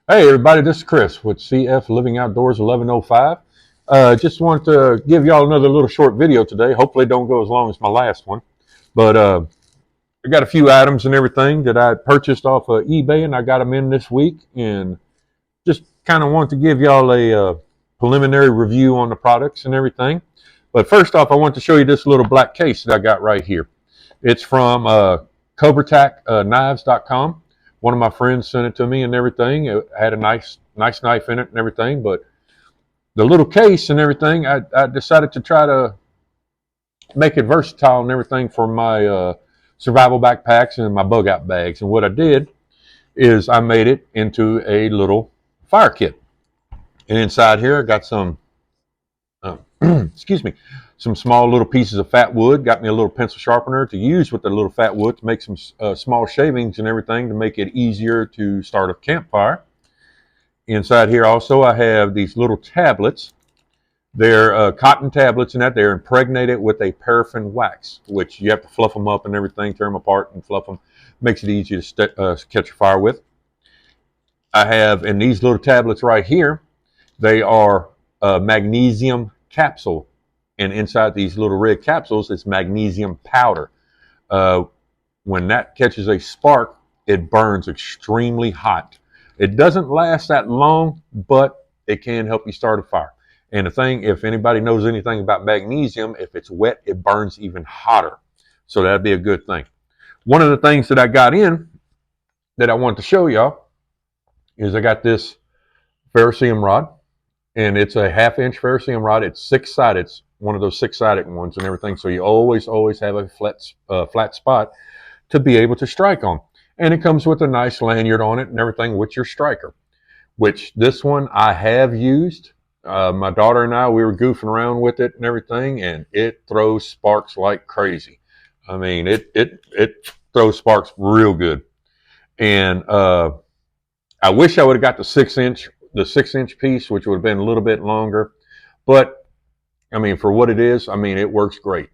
Hey everybody, this is Chris with CF Living Outdoors 1105. Just wanted to give y'all another little short video today. Hopefully it don't go as long as my last one. But I got a few items and everything that I purchased off of eBay and I got them in this week. And just kind of want to give y'all a preliminary review on the products and everything. But first off, I want to show you this little black case that I got right here. It's from CobraTacKnives.com. One of my friends sent it to me and everything. It had a nice knife in it and everything. But the little case and everything, I decided to try to make it versatile and everything for my survival backpacks and my bug out bags. And what I did is I made it into a little fire kit. And inside here, I got some, excuse me, some small little pieces of fat wood. Got me a little pencil sharpener to use with the little fat wood to make some small shavings and everything to make it easier to start a campfire. Inside here also I have these little tablets. They're cotton tablets and that they're impregnated with a paraffin wax, which you have to fluff them up and everything, tear them apart and fluff them. Makes it easy to catch a fire with. I have in these little tablets right here, they are magnesium capsule. And inside these little red capsules is magnesium powder. Uh, when that catches a spark, it burns extremely hot. It doesn't last that long, but it can help you start a fire. And the thing, if anybody knows anything about magnesium, if it's wet, it burns even hotter. So that'd be a good thing. One of the things that I got in that I want to show y'all is I got this ferrocerium rod, and it's a 1/2 inch ferrocerium rod. It's 6-sided. It's one of those 6-sided ones and everything. So you always have a flat spot to be able to strike on. And it comes with a nice lanyard on it and everything with your striker, which this one I have used. My daughter and I, we were goofing around with it and everything, and it throws sparks like crazy. I mean, it throws sparks real good. And I wish I would have got the 6-inch piece, which would have been a little bit longer. But I mean, for what it is, I mean, it works great.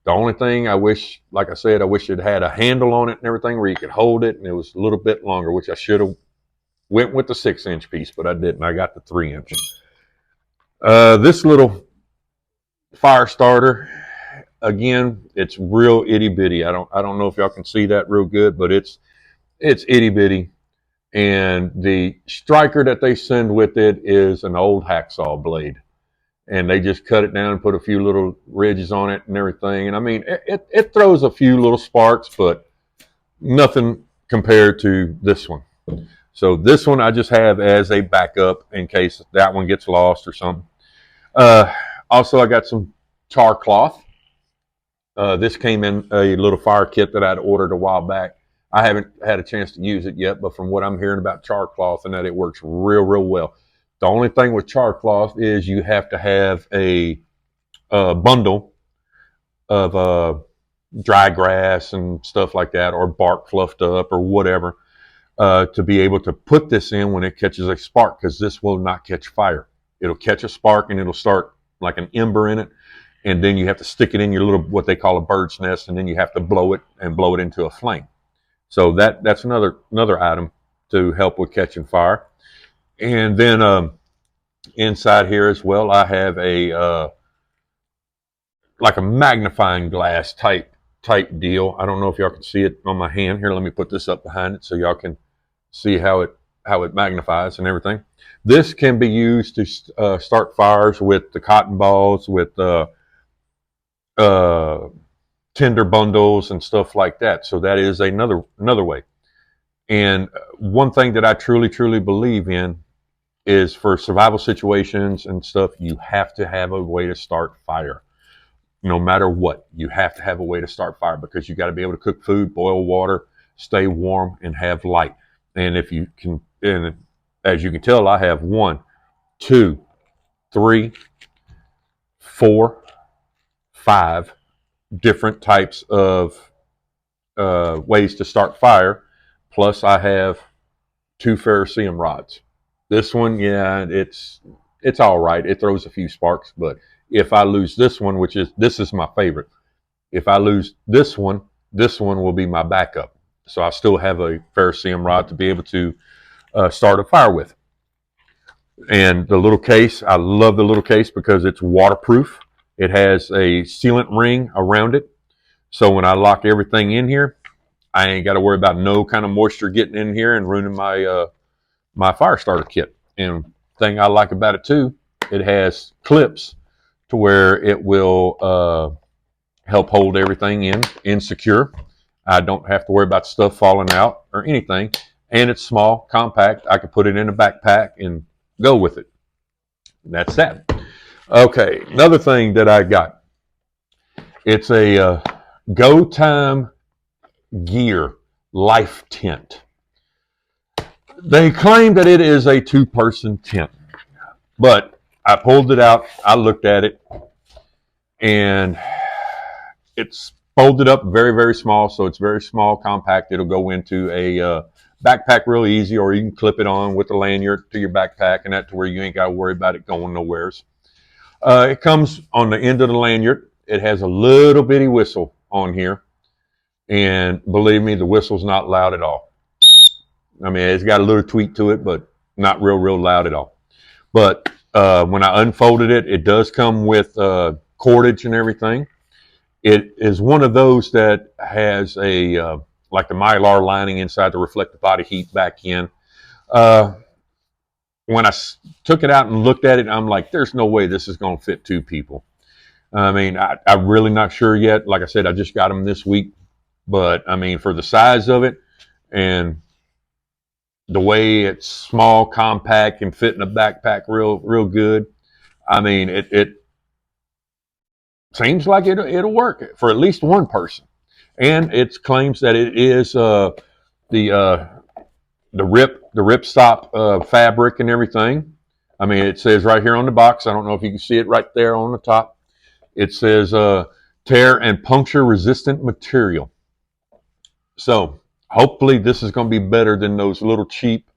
The only thing I wish, like I said, I wish it had a handle on it and everything where you could hold it, and it was a little bit longer, which I should have went with the 6-inch piece, but I didn't. I got the 3-inch. This little fire starter, again, it's real itty bitty. I don't know if y'all can see that real good, but it's itty bitty. And the striker that they send with it is an old hacksaw blade. And they just cut it down and put a few little ridges on it and everything. And I mean, it throws a few little sparks, but nothing compared to this one. So this one I just have as a backup in case that one gets lost or something. Uh, Also, I got some char cloth. This came in a little fire kit that I'd ordered a while back. I haven't had a chance to use it yet, but from what I'm hearing about char cloth and that it works real well. The only thing with char cloth is you have to have a bundle of dry grass and stuff like that, or bark fluffed up or whatever, to be able to put this in when it catches a spark, because this will not catch fire. It'll catch a spark and it'll start like an ember in it, and then you have to stick it in your little, what they call a bird's nest, and then you have to blow it into a flame. So that's another item to help with catching fire. And then inside here as well, I have a like a magnifying glass type deal. I don't know if y'all can see it on my hand here. Let me put this up behind it so y'all can see how it magnifies and everything. This can be used to start fires with the cotton balls, with uh, tinder bundles and stuff like that. So that is another way. And one thing that I truly believe in is, for survival situations and stuff, you have to have a way to start fire. No matter what, you have to have a way to start fire, because you got to be able to cook food, boil water, stay warm, and have light. And if you can, and as you can tell, I have 1, 2, 3, 4, 5 different types of ways to start fire. Plus, I have 2 ferrocerium rods. This one, yeah, it's all right. It throws a few sparks, but if I lose this one, this is my favorite. If I lose this one will be my backup. So I still have a ferrocerium rod to be able to start a fire with. And the little case, I love the little case because it's waterproof. It has a sealant ring around it. So when I lock everything in here, I ain't got to worry about no kind of moisture getting in here and ruining my fire starter kit. And thing I like about it too, it has clips to where it will help hold everything in secure. I don't have to worry about stuff falling out or anything. And it's small, compact. I can put it in a backpack and go with it. That's that. Okay, another thing that I got. It's a Go Time Gear Life Tent. They claim that it is a 2-person tent, but I pulled it out, I looked at it, and it's folded up very, very small, so it's very small, compact. It'll go into a backpack real easy, or you can clip it on with a lanyard to your backpack, and that to where you ain't got to worry about it going nowheres. It comes on the end of the lanyard. It has a little bitty whistle on here, and believe me, the whistle's not loud at all. I mean, it's got a little tweak to it, but not real loud at all. But when I unfolded it, it does come with cordage and everything. It is one of those that has a like the Mylar lining inside to reflect the body heat back in. When I took it out and looked at it, I'm like, there's no way this is going to fit 2 people. I mean, I'm really not sure yet. Like I said, I just got them this week. But, I mean, for the size of it and the way it's small, compact, and fit in a backpack real good, I mean, it seems like it'll work for at least one person. And it claims that it is the ripstop fabric and everything. I mean, it says right here on the box. I don't know if you can see it right there on the top. It says tear and puncture resistant material. So hopefully this is going to be better than those little cheap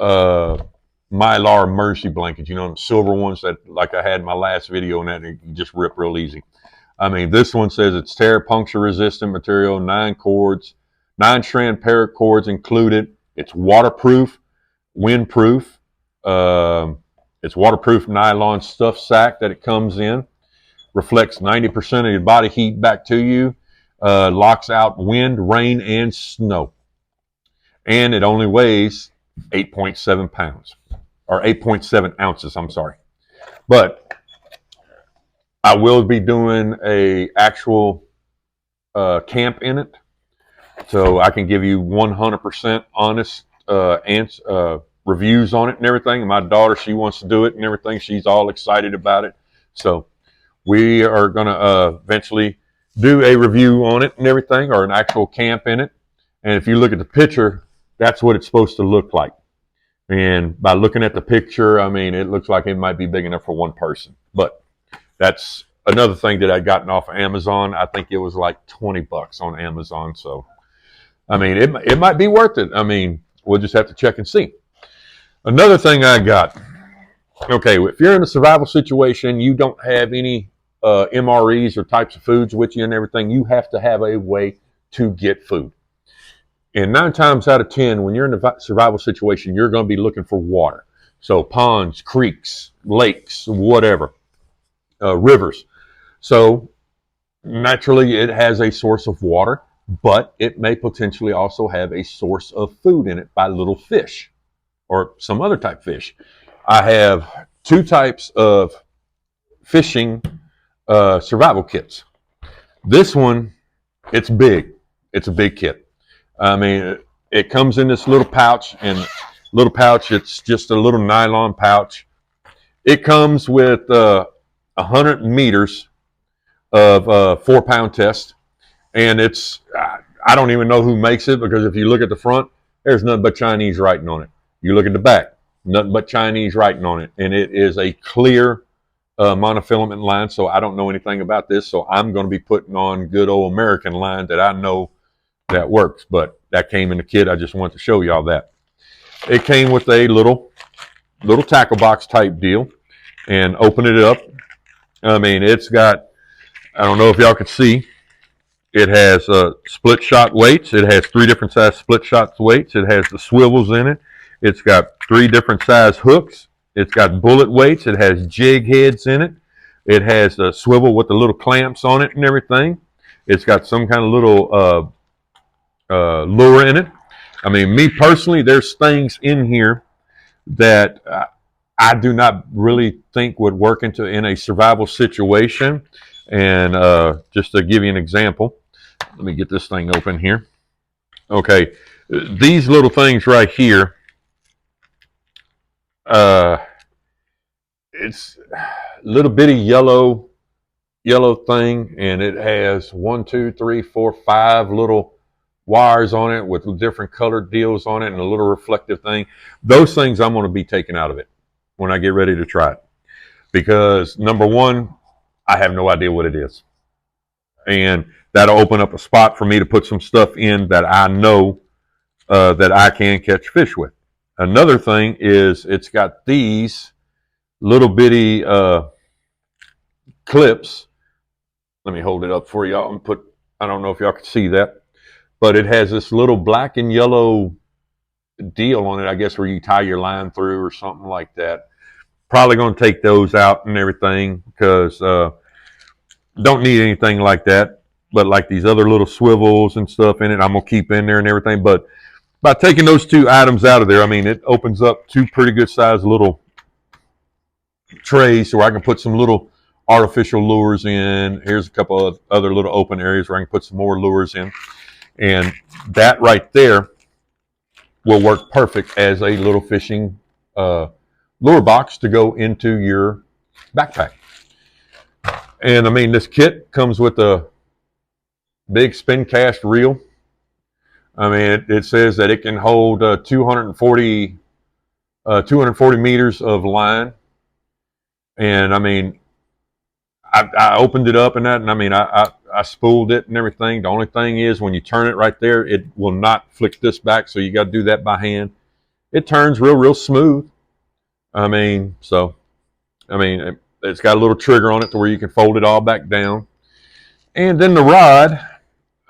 Mylar Mercy blankets. You know, the silver ones that like I had in my last video, and that you just rip real easy. I mean, this one says it's tear puncture resistant material, 9 cords, 9-strand paracords included. It's waterproof, windproof. It's waterproof nylon stuff sack that it comes in. Reflects 90% of your body heat back to you. Locks out wind, rain, and snow. And it only weighs 8.7 pounds. Or 8.7 ounces, I'm sorry. But I will be doing a actual camp in it. So I can give you 100% honest reviews on it and everything. And my daughter, she wants to do it and everything. She's all excited about it. So we are going to eventually do a review on it and everything, or an actual camp in it. And if you look at the picture, that's what it's supposed to look like. And by looking at the picture, I mean, it looks like it might be big enough for one person. But that's another thing that I'd gotten off of Amazon. I think it was like $20 on Amazon. So, I mean, it might be worth it. I mean, we'll just have to check and see. Another thing I got. Okay, if you're in a survival situation, you don't have any MREs or types of foods with you and everything, you have to have a way to get food. And 9 times out of 10, when you're in a survival situation, you're going to be looking for water. So ponds, creeks, lakes, whatever, rivers. So naturally, it has a source of water, but it may potentially also have a source of food in it by little fish or some other type of fish. I have 2 types of fishing survival kits. This one, it's big. It's a big kit. I mean, it comes in this little pouch, and it's just a little nylon pouch. It comes with 100 meters of 4-pound test, and it's, I don't even know who makes it, because if you look at the front, there's nothing but Chinese writing on it. You look at the back, nothing but Chinese writing on it, and it is a clear monofilament line, so I don't know anything about this, so I'm going to be putting on good old American line that I know that works. But that came in the kit. I just wanted to show y'all that. It came with a little tackle box type deal, and open it up. I mean, it's got, I don't know if y'all can see, it has split shot weights. It has 3 different size split shot weights. It has the swivels in it. It's got 3 different size hooks. It's got bullet weights. It has jig heads in it. It has a swivel with the little clamps on it and everything. It's got some kind of little lure in it. I mean, me personally, there's things in here that I do not really think would work in a survival situation. And just to give you an example, let me get this thing open here. Okay, these little things right here, it's a little bitty yellow thing, and it has 1, 2, 3, 4, 5 little wires on it with different colored deals on it and a little reflective thing. Those things I'm going to be taking out of it when I get ready to try it, because number one, I have no idea what it is, and that'll open up a spot for me to put some stuff in that I know that I can catch fish with. Another thing is it's got these little bitty clips. Let me hold it up for y'all and put, I don't know if y'all can see that, but it has this little black and yellow deal on it, I guess, where you tie your line through or something like that. Probably going to take those out and everything, because don't need anything like that. But like these other little swivels and stuff in it, I'm going to keep in there and everything. But by taking those two items out of there, I mean, it opens up two pretty good sized little trays where I can put some little artificial lures in. Here's a couple of other little open areas where I can put some more lures in. And that right there will work perfect as a little fishing lure box to go into your backpack. And I mean, this kit comes with a big spin cast reel. I mean, it says that it can hold 240 meters of line. And I mean, I opened it up and that, and I mean, I spooled it and everything. The only thing is, when you turn it right there, it will not flick this back, so you got to do that by hand. It turns real smooth. I mean, so, I mean, it's got a little trigger on it to where you can fold it all back down. And then the rod,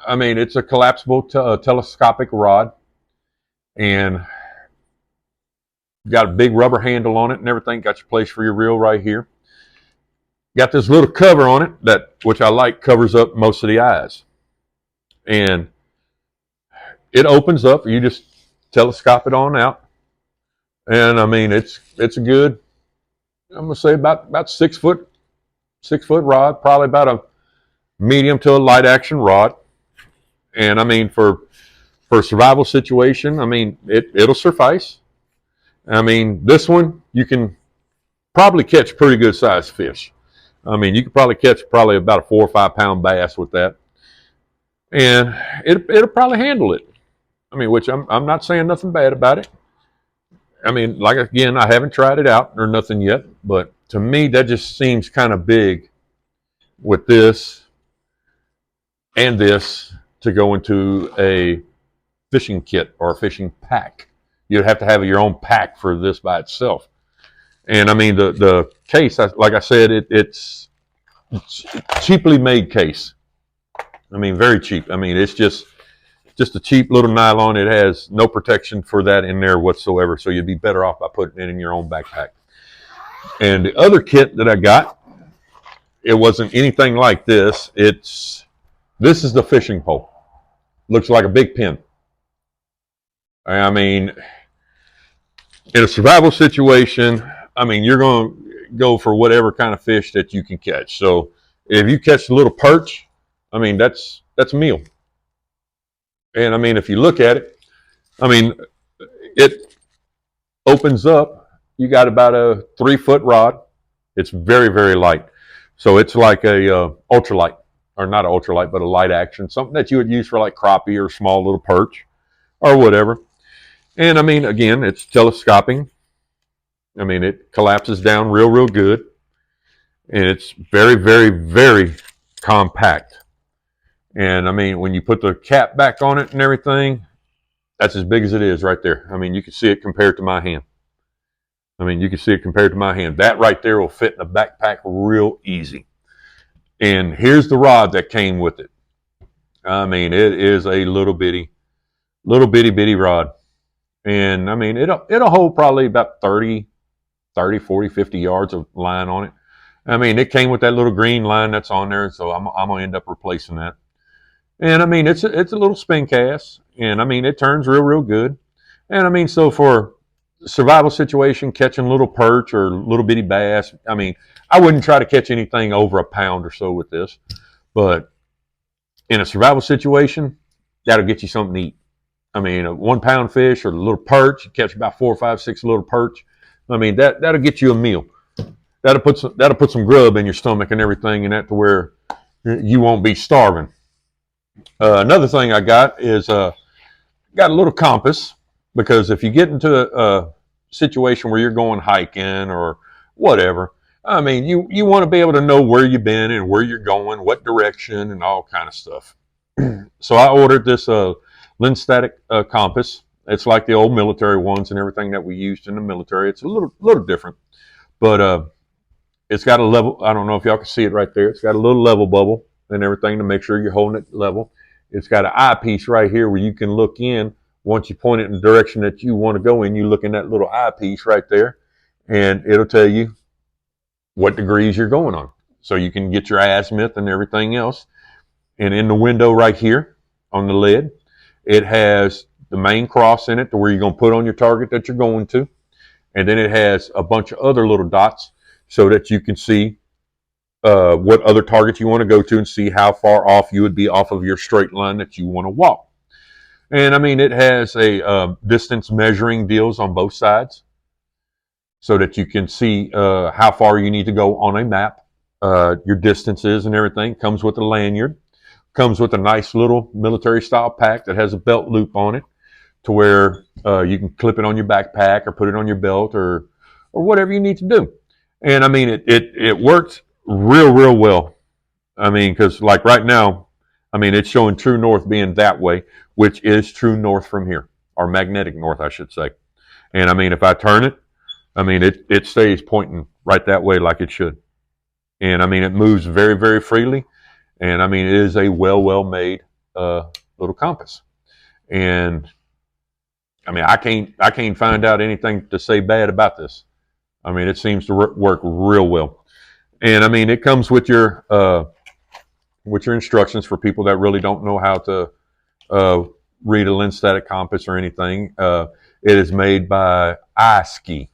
I mean, it's a collapsible telescopic rod, and got a big rubber handle on it and everything. Got your place for your reel right here. Got this little cover on it that, which I like, covers up most of the eyes. And it opens up. You just telescope it on out. And I mean, it's a good, I'm gonna say about 6 foot rod, probably about a medium to a light action rod. And I mean, for a survival situation, I mean, it'll suffice. I mean, this one, you can probably catch pretty good sized fish. I mean, you could probably catch about a 4 or 5 pound bass with that, and it'll probably handle it. I mean, which I'm not saying nothing bad about it. I mean, like, again, I haven't tried it out or nothing yet, but to me, that just seems kind of big with this and this to go into a fishing kit or a fishing pack. You'd have to have your own pack for this by itself. And I mean, the case, like I said, it's cheaply made case. I mean, very cheap. I mean, it's just a cheap little nylon. It has no protection for that in there whatsoever. So you'd be better off by putting it in your own backpack. And the other kit that I got, it wasn't anything like this. This is the fishing pole. Looks like a big pin. I mean, in a survival situation, I mean, you're going to go for whatever kind of fish that you can catch. So if you catch a little perch, I mean, that's a meal. And I mean, if you look at it, I mean, it opens up. You got about a 3 foot rod. It's very light. So it's like a ultralight, or not an ultralight, but a light action, something that you would use for like crappie or small little perch or whatever. And I mean, again, it's telescoping. I mean, it collapses down real good. And it's very compact. And I mean, when you put the cap back on it and everything, that's as big as it is right there. I mean, you can see it compared to my hand. That right there will fit in a backpack real easy. And here's the rod that came with it. I mean, it is a little bitty rod. And I mean, it'll hold probably about 30 30, 40, 50 yards of line on it. I mean, it came with that little green line that's on there, so I'm going to end up replacing that. And I mean, it's a little spin cast, and I mean, it turns real good. And I mean, so for survival situation, catching little perch or little bitty bass, I mean, I wouldn't try to catch anything over a pound or so with this, but in a survival situation, that'll get you something to eat. I mean, a 1 pound fish or a little perch, you catch about 4, 5, 6 little perch. I mean, that'll get you a meal. That'll put some grub in your stomach and everything, and that to where you won't be starving. Another thing I got is got a little compass, because if you get into a situation where you're going hiking or whatever, I mean, you want to be able to know where you've been and where you're going, what direction, and all kind of stuff. So I ordered this Lenstatic compass. It's like the old military ones and everything that we used in the military. It's a little different, but it's got a level. I don't know if y'all can see it right there. It's got a little level bubble and everything to make sure you're holding it level. It's got an eyepiece right here where you can look in. Once you point it in the direction that you want to go in, you look in that little eyepiece right there, and it'll tell you what degrees you're going on. So you can get your azimuth and everything else. And in the window right here on the lid, it has the main cross in it to where you're going to put on your target that you're going to. And then it has a bunch of other little dots so that you can see what other targets you want to go to and see how far off you would be off of your straight line that you want to walk. And I mean, it has a distance measuring deals on both sides so that you can see how far you need to go on a map, your distances and everything. Comes with a lanyard. Comes with a nice little military style pack that has a belt loop on it to where you can clip it on your backpack or put it on your belt or whatever you need to do. And I mean, it worked real well. I mean, because like right now, I mean, it's showing true north being that way, which is true north from here, or magnetic north, I should say. And I mean, if I turn it, I mean, it stays pointing right that way like it should. And I mean, it moves very freely. And I mean, it is a well made little compass. And I mean, I can't find out anything to say bad about this. I mean, it seems to work real well. And I mean, it comes with your instructions for people that really don't know how to read a Lenstatic compass or anything. It is made by iSki,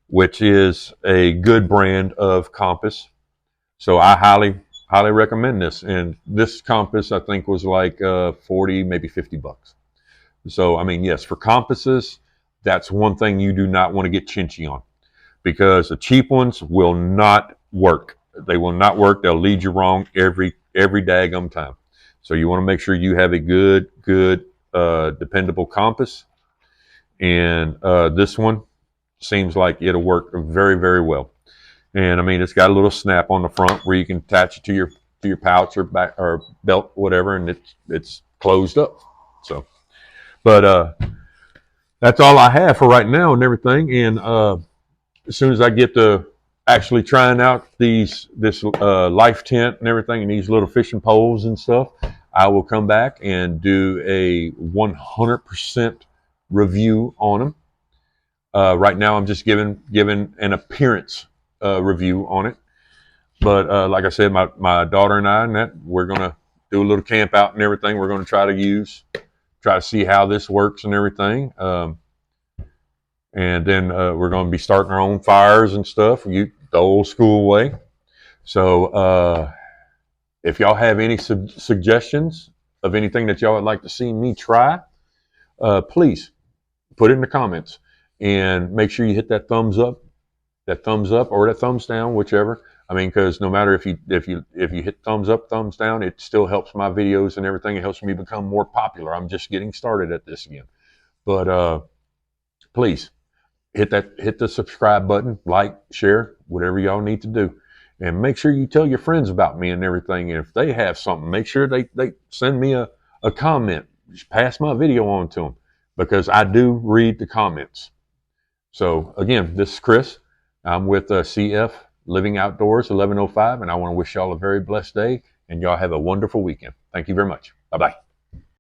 which is a good brand of compass. So I highly recommend this. And this compass, I think, was like 40, maybe $50. So, I mean, yes, for compasses, that's one thing you do not want to get chinchy on, because the cheap ones will not work. They will not work. They'll lead you wrong every daggum time. So you want to make sure you have a good, dependable compass. And this one seems like it'll work very well. And I mean, it's got a little snap on the front where you can attach it to your pouch or back or belt, whatever, and it's closed up. So, but that's all I have for right now and everything. And as soon as I get to actually trying out this life tent and everything and these little fishing poles and stuff, I will come back and do a 100% review on them. Right now, I'm just giving an appearance review on it. But like I said, my daughter and I, we're going to do a little camp out and everything. We're going to try to see how this works and everything. And then we're going to be starting our own fires and stuff, the old school way. So if y'all have any suggestions of anything that y'all would like to see me try, please put it in the comments. And make sure you hit that thumbs up or that thumbs down, whichever. I mean, because no matter if you hit thumbs up, thumbs down, it still helps my videos and everything. It helps me become more popular. I'm just getting started at this again. But please hit the subscribe button, like, share, whatever y'all need to do. And make sure you tell your friends about me and everything. And if they have something, make sure they send me a comment. Just pass my video on to them, because I do read the comments. So again, this is Chris. I'm with CF Living Outdoors 1105, and I want to wish y'all a very blessed day, and y'all have a wonderful weekend. Thank you very much. Bye-bye.